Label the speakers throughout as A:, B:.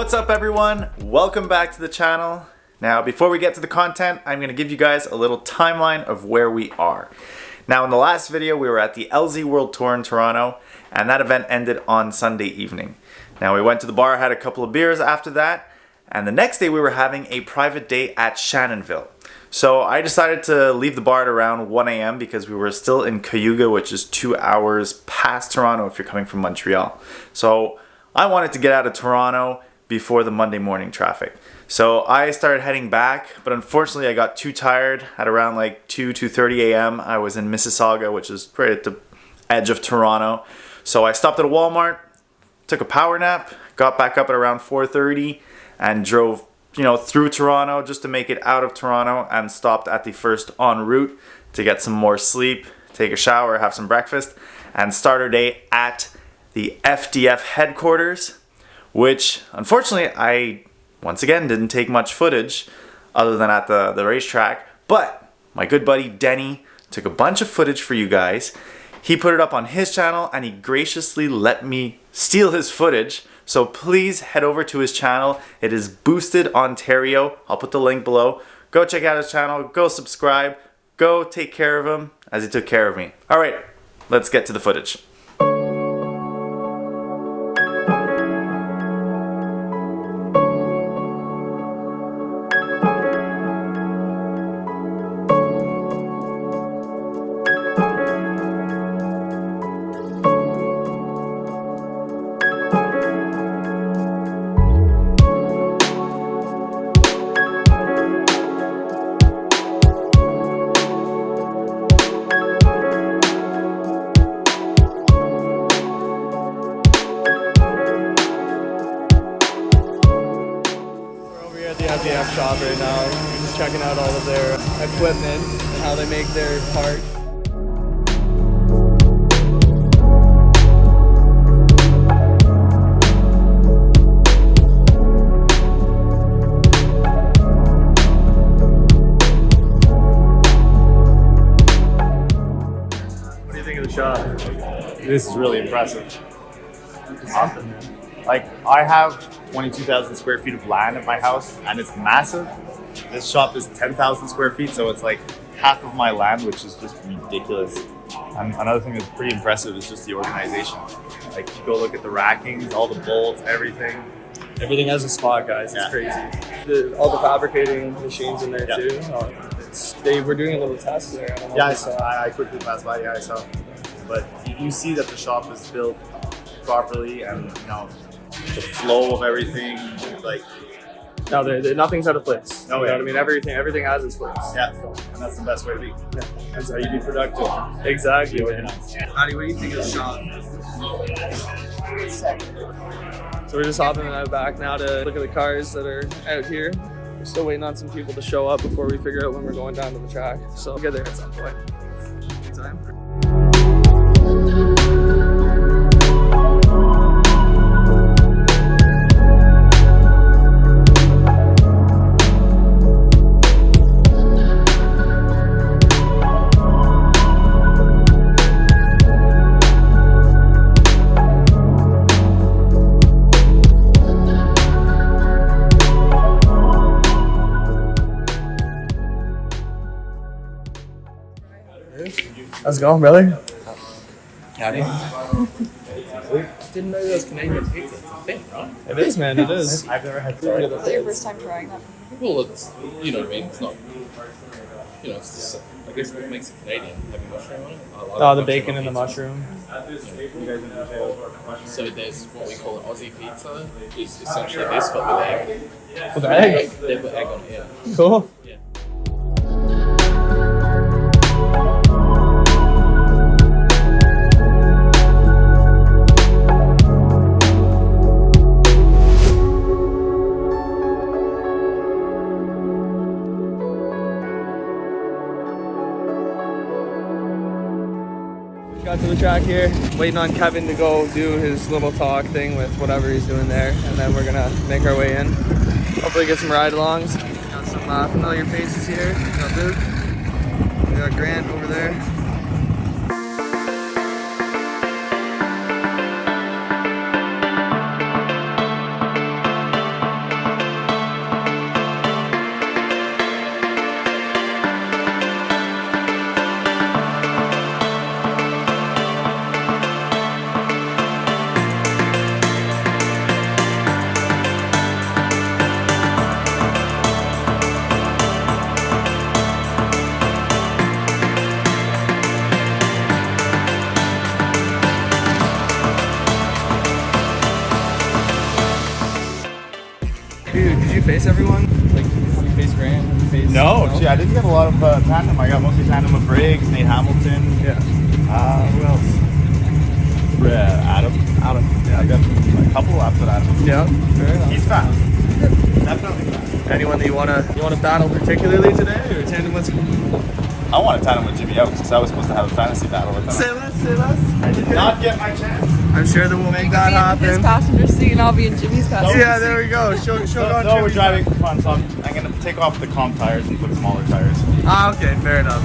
A: What's up everyone? Welcome back to the channel. Now before we get to the content, I'm going to give you guys a little timeline of where we are. Now in the last video we were at the LZ World Tour in Toronto and that event ended on Sunday evening. Now we went to the bar, had a couple of beers after that, and the next day we were having a private day at Shannonville. So I decided to leave the bar at around 1 a.m. because we were still in Cayuga, which is 2 hours past Toronto if you're coming from Montreal. So I wanted to get out of Toronto before the Monday morning traffic. So I started heading back, but unfortunately I got too tired at around like 2:30 a.m. I was in Mississauga, which is right at the edge of Toronto. So I stopped at a Walmart, took a power nap, got back up at around 4:30 and drove, through Toronto just to make it out of Toronto, and stopped at the first en route to get some more sleep, take a shower, have some breakfast, and start our day at the FDF headquarters, which unfortunately I once again didn't take much footage other than at the racetrack, but my good buddy Denney took a bunch of footage for you guys. He put it up on his channel and he graciously let me steal his footage. So please head over to his channel. It is Boosted Ontario. I'll put the link below. Go check out his channel, go subscribe, go take care of him as he took care of me. All right, let's get to the footage.
B: The FDF shop right now. We're just checking out all of their equipment and how they make their parts. What do you think of the shop?
C: This is really impressive. Awesome, man. Like, I have 22,000 square feet of land at my house and it's massive. This shop is 10,000 square feet, so it's like half of my land, which is just ridiculous. And another thing that's pretty impressive is just the organization. Like, you go look at the rackings, all the bolts, everything.
B: Everything has a spot, guys. It's crazy. All the fabricating machines in there too. They were doing a little test there. I don't know
C: I quickly passed by. Yeah, I saw. But you see that the shop is built properly, and the flow of everything, like
B: no, nothing's out of place.
C: No,
B: you know what I mean? Everything has its place.
C: Yeah, and that's the best way to be.
B: Yeah, that's how you be productive. Exactly. Man. Honey, what do you think of the shop? So we're just hopping out back now to look at the cars that are out here. We're still waiting on some people to show up before we figure out when we're going down to the track. So we'll get there at some point. Good time. How's it going, brother?
D: Howdy.
B: Didn't know those Canadian pizza. It's a thing, right? It is, man. It is.
C: I've never had
E: Is that your first time trying that?
D: Well, it's, you know what I mean, it's not, it's just, I guess what makes it Canadian, having mushroom on it. I like
B: The bacon and the mushroom.
D: So there's what we call an Aussie pizza, it's essentially this, but with egg.
B: With egg?
D: They put egg on it, yeah.
B: Cool.
D: Yeah.
B: Got to the track here, waiting on Kevin to go do his little talk thing with whatever he's doing there, and then we're gonna make our way in. Hopefully get some ride-alongs. Got some familiar faces here. We got Luke, we got Grant over there. you face everyone? Like, have you faced Grant? Have you faced,
C: No, gee, I didn't get a lot of tandem. I got mostly tandem with Briggs, Nate Hamilton.
B: Yeah.
C: Who else? Adam. Yeah, I got a couple laps at Adam.
B: Yeah. Fair enough.
C: He's fast. Definitely fast.
B: Anyone that you wanna battle particularly today, or tandem with?
C: I want to tandem with Jimmy Oaks because I was supposed to have a fantasy battle with him.
B: Say less.
C: I did not get my chance.
B: I'm sure that we'll make that
E: Be in his
B: happen.
E: passenger seat and I'll be in Jimmy's passenger seat.
B: Yeah, there we go. Show
C: No, we're driving for fun, so I'm going to take off the comp tires and put smaller tires.
B: Ah, okay, fair enough.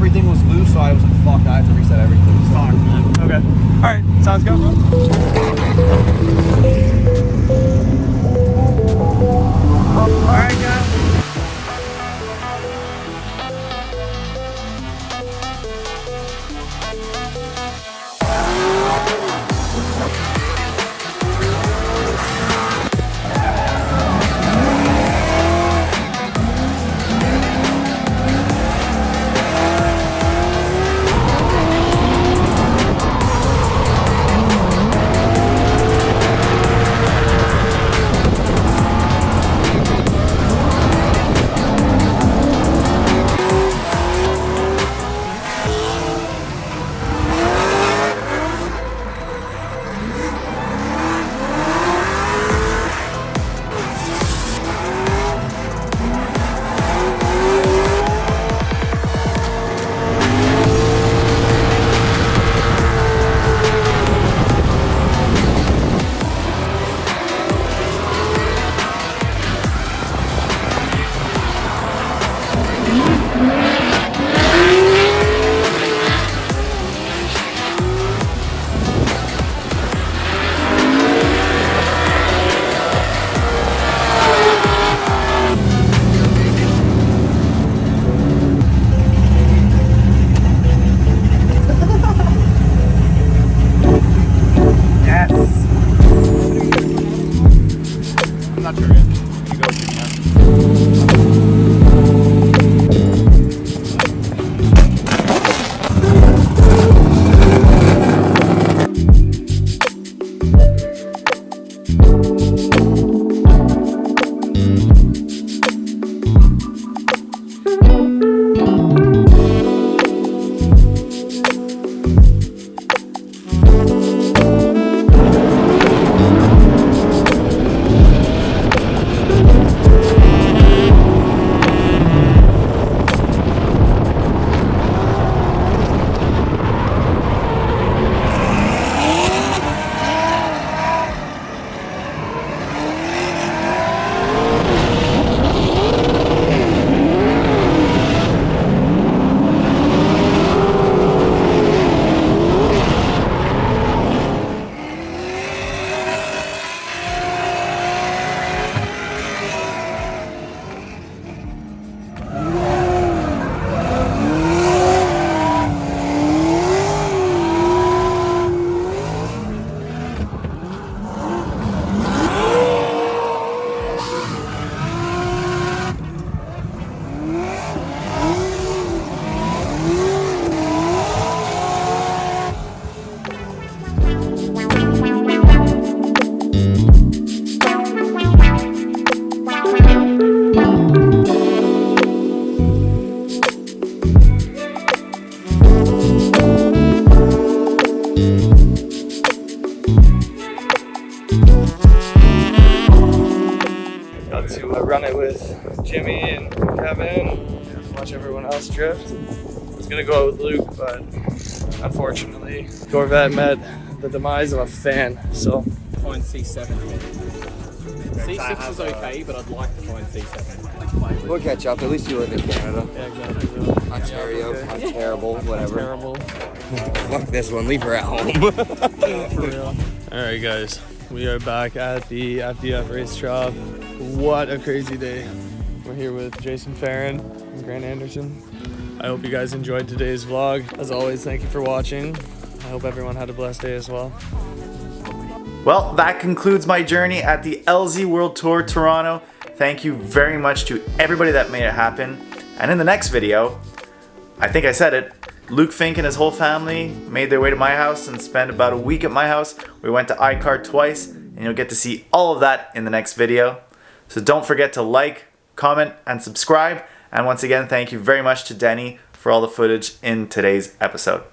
F: everything was loose, so I was like, fuck, I have to reset everything.
B: Fuck, man. Okay. Alright, sounds good, bro. Alright, guys. Got to run it with Jimmy and Kevin, watch everyone else drift. I was gonna go out with Luke, but unfortunately, Corvette met the demise of a fan, so.
G: Find C7. C6 is okay, but I'd like to find C7.
F: We'll catch up. At least you live in Canada.
B: Yeah, exactly.
F: Ontario.
B: Yeah,
F: I'm terrible. Whatever.
B: Terrible.
F: Fuck this one. Leave her at home.
B: For real. Alright guys, we are back at the FDF Raceshop. What a crazy day. We're here with Jason Farron and Grant Anderson. I hope you guys enjoyed today's vlog. As always, thank you for watching. I hope everyone had a blessed day as well.
A: Well, that concludes my journey at the LZ World Tour Toronto. Thank you very much to everybody that made it happen. And in the next video, I think I said it, Luke Fink and his whole family made their way to my house and spent about a week at my house. We went to iCar twice, and you'll get to see all of that in the next video. So don't forget to like, comment, and subscribe. And once again, thank you very much to Denney for all the footage in today's episode.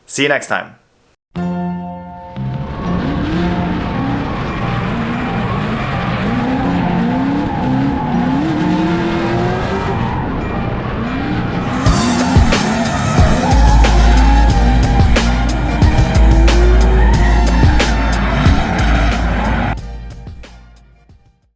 A: See you next time.